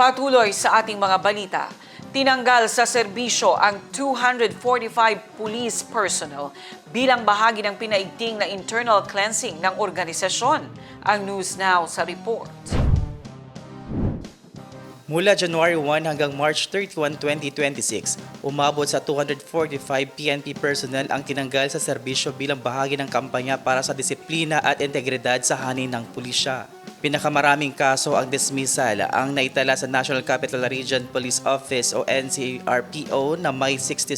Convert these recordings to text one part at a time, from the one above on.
Patuloy sa ating mga balita, tinanggal sa serbisyo ang 245 police personnel bilang bahagi ng pinaigting na internal cleansing ng organisasyon. Ang News Now sa report. Mula January 1 hanggang March 31, 2026, umabot sa 245 PNP personnel ang tinanggal sa serbisyo bilang bahagi ng kampanya para sa disiplina at integridad sa hanin ng pulisya. Pinakamaraming kaso ang dismissal ang naitala sa National Capital Region Police Office o NCRPO na may 67.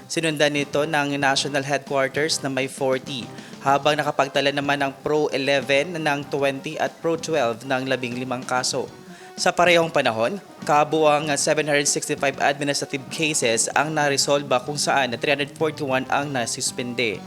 Sinundan nito ng National Headquarters na may 40, habang nakapagtala naman ng Pro 11 ng 20 at Pro 12 ng 15 kaso. Sa parehong panahon, kabuang 765 administrative cases ang naresolba kung saan 341 ang nasuspende.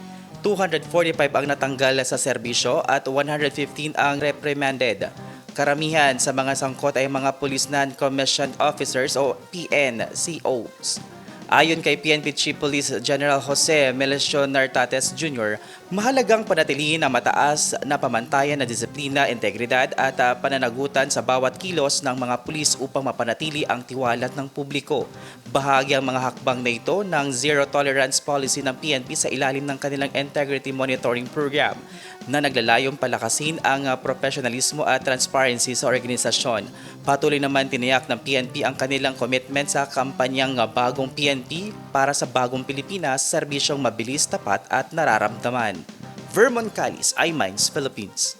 245 ang natanggal sa serbisyo at 115 ang reprimanded. Karamihan sa mga sangkot ay mga Police Non-Commissioned Officers o PNCOs. Ayon kay PNP Chief Police General Jose Melesio Nartates Jr., mahalagang panatilihin ang mataas na pamantayan na disiplina, integridad at pananagutan sa bawat kilos ng mga pulis upang mapanatili ang tiwala ng publiko. Bahagi ang mga hakbang na ito ng Zero Tolerance Policy ng PNP sa ilalim ng kanilang Integrity Monitoring Program na naglalayong palakasin ang professionalismo at transparency sa organisasyon. Patuloy naman tiniyak ng PNP ang kanilang commitment sa kampanyang Bagong PNP para sa Bagong Pilipinas, serbisyong mabilis, tapat at nararamdaman. Vermon Calis, iMinds, Philippines.